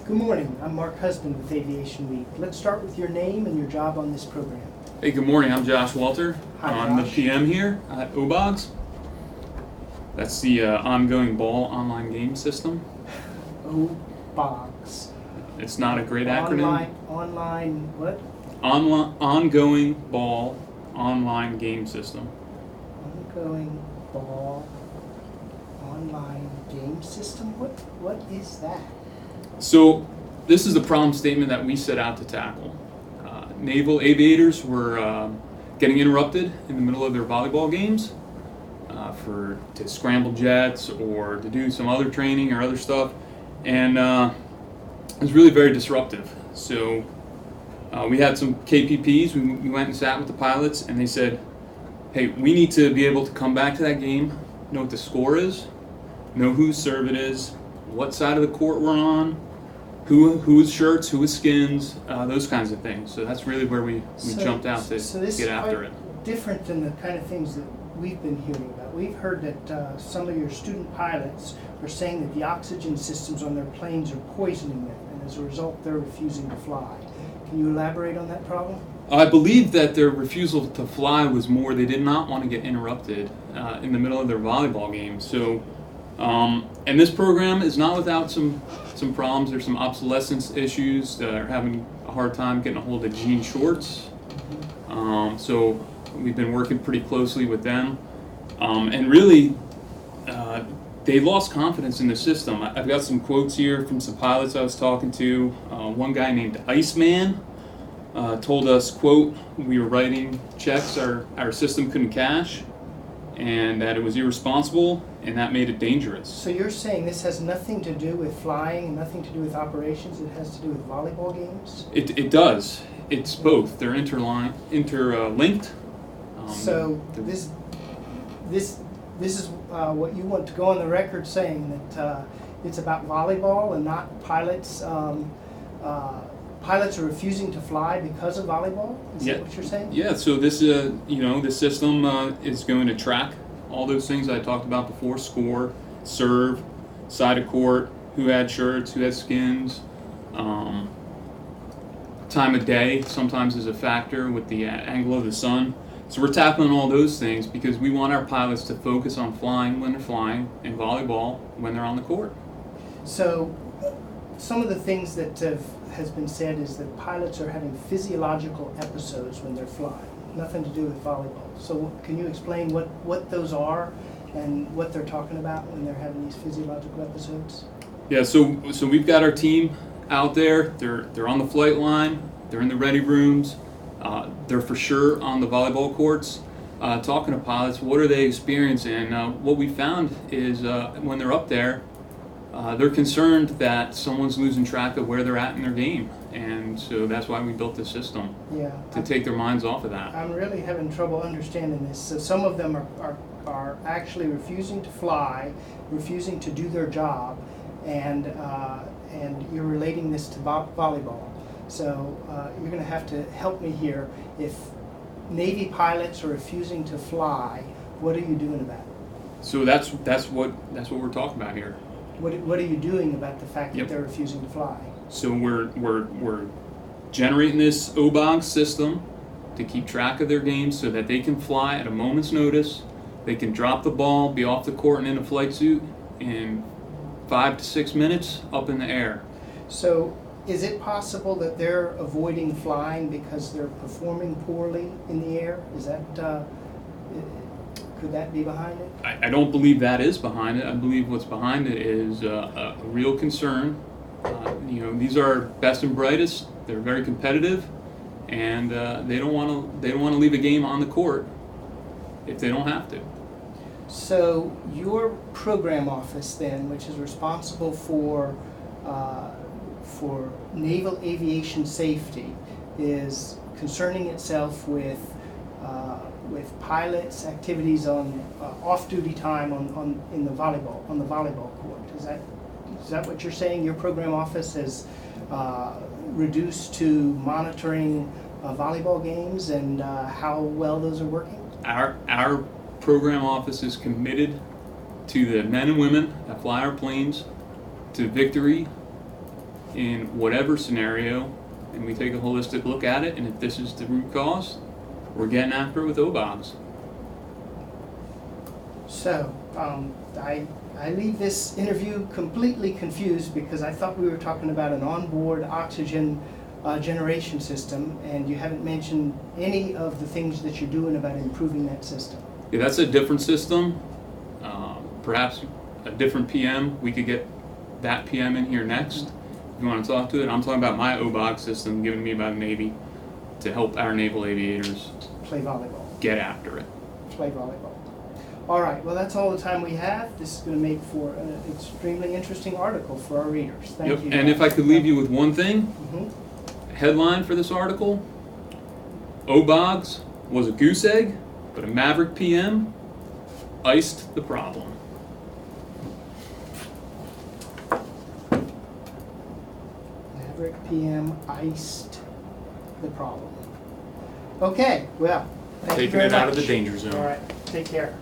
Good morning. I'm Mark Husband with Aviation Week. Let's start with your name and your job on this program. Hey, good morning. I'm Josh Walter. Hi, I'm the Josh. PM here at OBOGS. That's the ongoing ball online game system. OBOGS. It's not a great acronym. Online what? Ongoing ball online game system. Ongoing ball online game system? What is that? So this is the problem statement that we set out to tackle. Naval aviators were getting interrupted in the middle of their volleyball games to scramble jets or to do some other training or other stuff, and it was really very disruptive. So we had some KPPs. We went and sat with the pilots, and they said, hey, we need to be able to come back to that game, know what the score is, know whose serve it is, what side of the court we're on, whose shirts, whose skins, those kinds of things. So that's really where we jumped out to get after it. Different than the kind of things that we've been hearing about. We've heard that some of your student pilots are saying that the oxygen systems on their planes are poisoning them, and as a result they're refusing to fly. Can you elaborate on that problem? I believe that their refusal to fly was more they did not want to get interrupted in the middle of their volleyball game. So, and this program is not without some problems. There's some obsolescence issues. They're having a hard time getting a hold of jean shorts. So we've been working pretty closely with them. And really, they lost confidence in the system. I've got some quotes here from some pilots I was talking to. One guy named Iceman told us, quote, we were writing checks our system couldn't cash, and that it was irresponsible, and that made it dangerous. So you're saying this has nothing to do with flying and nothing to do with operations, it has to do with volleyball games? It does. It's both. They're interlinked. So this is what you want to go on the record saying, that it's about volleyball and not pilots. Pilots are refusing to fly because of volleyball? Is that what you're saying? Yeah, so this this system is going to track all those things I talked about before: score, serve, side of court, who had shirts, who had skins, time of day sometimes is a factor with the angle of the sun. So we're tackling all those things because we want our pilots to focus on flying when they're flying and volleyball when they're on the court. So some of the things that has been said is that pilots are having physiological episodes when they're flying, nothing to do with volleyball. So can you explain what those are and what they're talking about when they're having these physiological episodes? Yeah, so we've got our team out there. They're on the flight line. They're in the ready rooms. They're for sure on the volleyball courts. Talking to pilots, what are they experiencing? What we found is when they're up there, they're concerned that someone's losing track of where they're at in their game, and so that's why we built this system, to take their minds off of that. I'm really having trouble understanding this. So some of them are actually refusing to fly, refusing to do their job, and you're relating this to volleyball. So you're going to have to help me here. If Navy pilots are refusing to fly, what are you doing about it? So that's what we're talking about here. What are you doing about the fact that they're refusing to fly? So we're generating this OBOGS system to keep track of their games so that they can fly at a moment's notice. They can drop the ball, be off the court and in a flight suit in 5 to 6 minutes up in the air. So is it possible that they're avoiding flying because they're performing poorly in the air? Is that could that be behind it? I don't believe that is behind it. I believe what's behind it is a real concern. These are best and brightest. They're very competitive, and they don't want to leave a game on the court if they don't have to. So your program office then, which is responsible for naval aviation safety, is concerning itself with pilots' activities on off-duty time on the volleyball court. Is that what you're saying? Your program office has reduced to monitoring volleyball games and how well those are working? Our program office is committed to the men and women that fly our planes to victory in whatever scenario, and we take a holistic look at it, and if this is the root cause, we're getting after it with OBOGS. So, I leave this interview completely confused because I thought we were talking about an onboard oxygen generation system, and you haven't mentioned any of the things that you're doing about improving that system. Yeah, that's a different system. Perhaps a different PM. We could get that PM in here next if you want to talk to it. I'm talking about my OBOGS system given to me by the Navy to help our naval aviators Play volleyball. get after it. Play volleyball. All right, well, that's all the time we have. This is going to make for an extremely interesting article for our readers. Thank you. And if I could leave you with one thing, headline for this article: OBOGS was a goose egg, but a Maverick PM iced the problem. Maverick PM iced the problem. Okay, well, thank you Taking very it out of much. the danger zone. All right, take care.